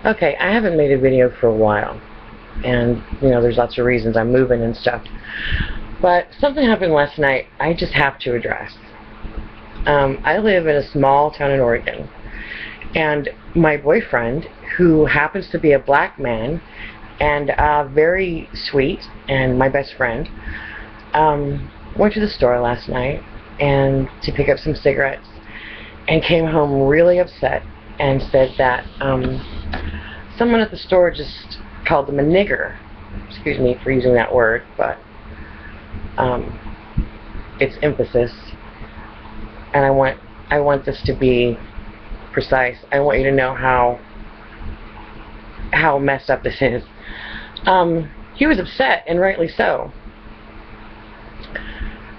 Okay, I haven't made a video for a while, and there's lots of reasons. I'm moving and stuff. But something happened last night I just have to address. I live in a small town in Oregon, and my boyfriend, who happens to be a black man and very sweet and my best friend, went to the store last night and to pick up some cigarettes, and came home really upset and said that someone at the store just called him a nigger. Excuse me for using that word, but it's emphasis, and I want this to be precise. I want you to know how messed up this is. He was upset, and rightly so.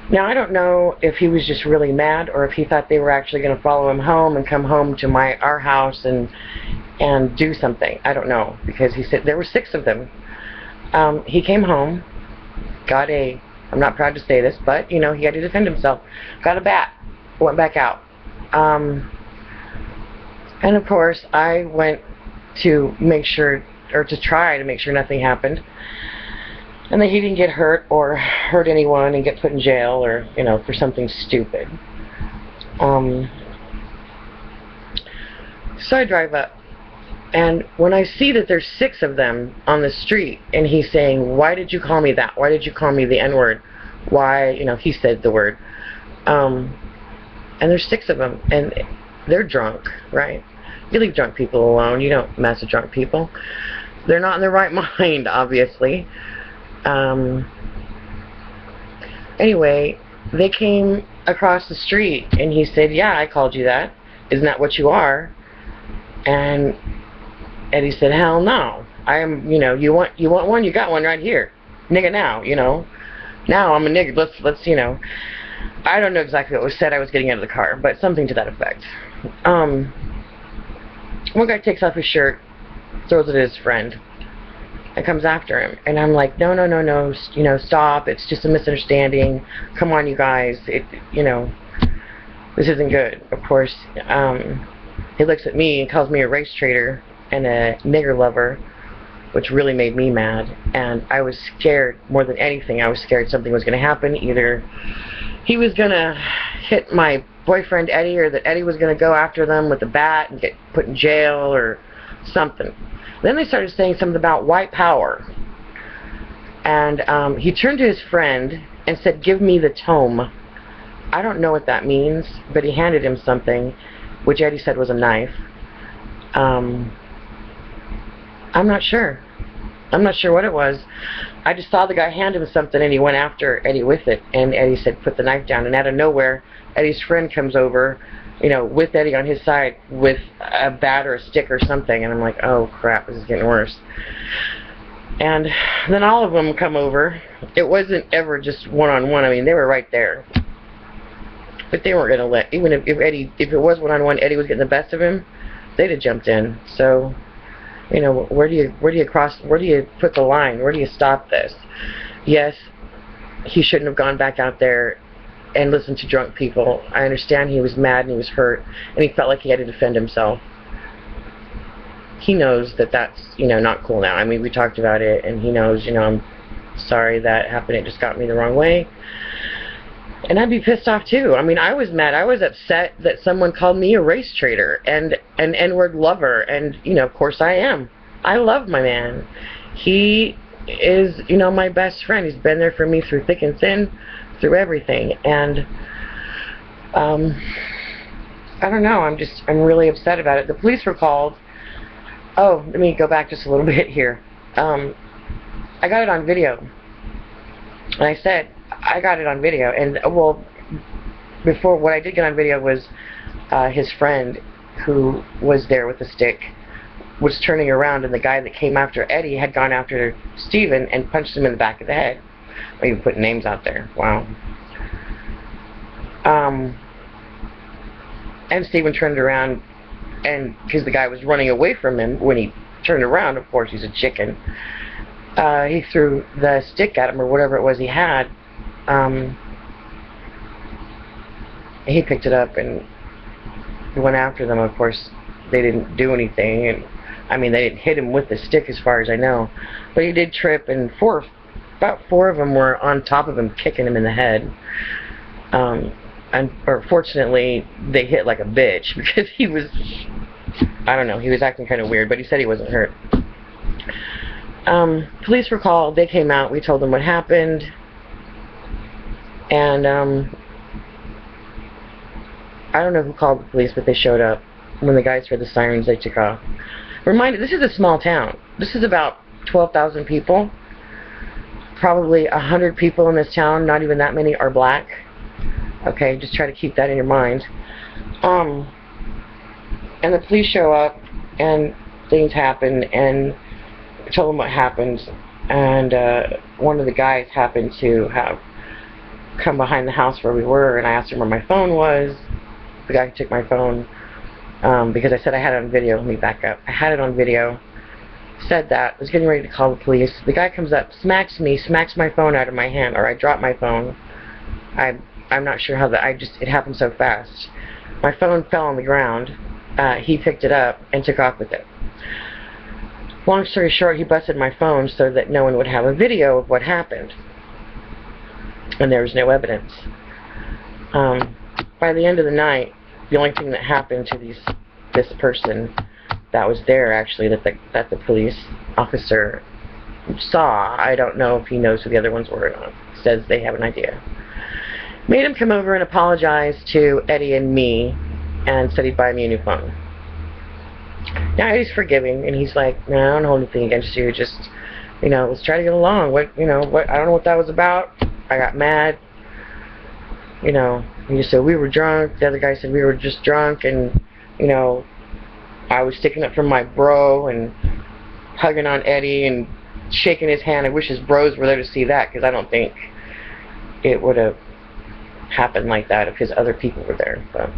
Now, I don't know if he was just really mad or if he thought they were actually going to follow him home and come home to our house and do something. I don't know, because he said there were 6 of them. He came home, got I'm not proud to say this, but he had to defend himself, got a bat, went back out. And of course, I went to make sure, or to try to make sure nothing happened, and that he didn't get hurt or hurt anyone and get put in jail, or for something stupid. So I drive up, and when I see that there's 6 of them on the street, and he's saying, "Why did you call me that? Why did you call me the N-word? Why?" He said the word. And there's 6 of them, and they're drunk, right? You leave drunk people alone. You don't mess with drunk people. They're not in their right mind, obviously. Anyway, they came across the street, and he said, "Yeah, I called you that. Isn't that what you are?" And Eddie said, "Hell no. I am, you want one? You got one right here. Nigga now, Now I'm a nigga. Let's I don't know exactly what was said. I was getting out of the car, but something to that effect. One guy takes off his shirt, throws it at his friend, and comes after him. And I'm like, no, stop. It's just a misunderstanding. Come on, you guys. This isn't good. Of course, he looks at me and calls me a race traitor and a nigger lover, which really made me mad. And I was scared more than anything. I was scared something was going to happen. Either he was going to hit my boyfriend Eddie, or that Eddie was going to go after them with a bat and get put in jail or something. Then they started saying something about white power. And he turned to his friend and said, "Give me the tome." I don't know what that means, but he handed him something, which Eddie said was a knife. I'm not sure. I'm not sure what it was. I just saw the guy hand him something, and he went after Eddie with it, and Eddie said, "Put the knife down." And out of nowhere, Eddie's friend comes over, with Eddie on his side with a bat or a stick or something, and I'm like, oh crap, this is getting worse. And then all of them come over. It wasn't ever just one-on-one. I mean, they were right there. But they weren't going to let, even if it was one-on-one, Eddie was getting the best of him, they'd have jumped in. So, where do you put the line? Where do you stop this? Yes, he shouldn't have gone back out there and listened to drunk people. I understand he was mad and he was hurt, and he felt like he had to defend himself. He knows that that's, not cool now. I mean, we talked about it, and he knows, I'm sorry that happened. It just got me the wrong way. And I'd be pissed off too. I mean, I was mad. I was upset that someone called me a race traitor and an N-word lover. And, of course I am. I love my man. He is, my best friend. He's been there for me through thick and thin, through everything. And, I don't know. I'm really upset about it. The police were called. Oh, let me go back just a little bit here. I got it on video. And I said, I got it on video. And, well, before, what I did get on video was his friend, who was there with the stick, was turning around, and the guy that came after Eddie had gone after Steven and punched him in the back of the head. I even put names out there. Wow. And Steven turned around, and because the guy was running away from him, when he turned around, of course he's a chicken, he threw the stick at him, or whatever it was he had. He picked it up and went after them. Of course, they didn't do anything, and I mean, they didn't hit him with the stick as far as I know, but he did trip, and about four of them were on top of him, kicking him in the head. And fortunately, they hit like a bitch, because he was, I don't know, he was acting kind of weird, but he said he wasn't hurt. Police were called, they came out, we told them what happened, and I don't know who called the police, but they showed up. When the guys heard the sirens, they took off. Reminder, this is a small town. This is about 12,000 people. Probably 100 people in this town, not even that many, are black. Okay, just try to keep that in your mind. And the police show up, and things happen, and I told them what happened, and one of the guys happened to have come behind the house where we were, and I asked him where my phone was. The guy who took my phone, because I said I had it on video. Let me back up. I had it on video. Said that. Was getting ready to call the police. The guy comes up, smacks me, smacks my phone out of my hand, or I dropped my phone. I'm not sure how that. It happened so fast. My phone fell on the ground. He picked it up and took off with it. Long story short, he busted my phone so that no one would have a video of what happened, and there was no evidence. By the end of the night, the only thing that happened to this person that was there, actually, that the police officer saw, I don't know if he knows who the other ones were or not, says they have an idea, made him come over and apologize to Eddie and me, and said he'd buy me a new phone. Now Eddie's forgiving, and he's like, no, I don't hold anything against you, just, let's try to get along. I don't know what that was about. I got mad. He just said we were drunk. The other guy said we were just drunk, and I was sticking up for my bro and hugging on Eddie and shaking his hand. I wish his bros were there to see that, because I don't think it would have happened like that if his other people were there. But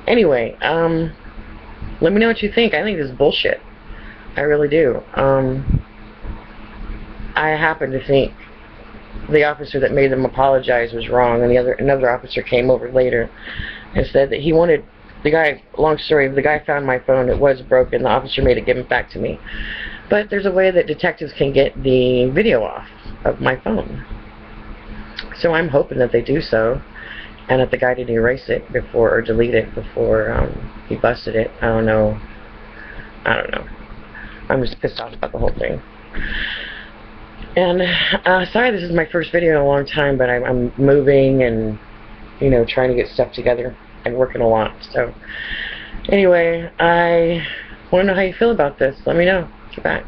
anyway, let me know what you think. I think this is bullshit. I really do. I happen to think the officer that made them apologize was wrong, and another officer came over later and said that he wanted the guy. Long story, the guy found my phone. It was broken. The officer made it give it back to me, but there's a way that detectives can get the video off of my phone, so I'm hoping that they do so, and that the guy didn't erase it before, or delete it before he busted it. I don't know. I'm just pissed off about the whole thing. And sorry, this is my first video in a long time, but I'm moving and trying to get stuff together and working a lot. So anyway, I want to know how you feel about this. Let me know. Get back.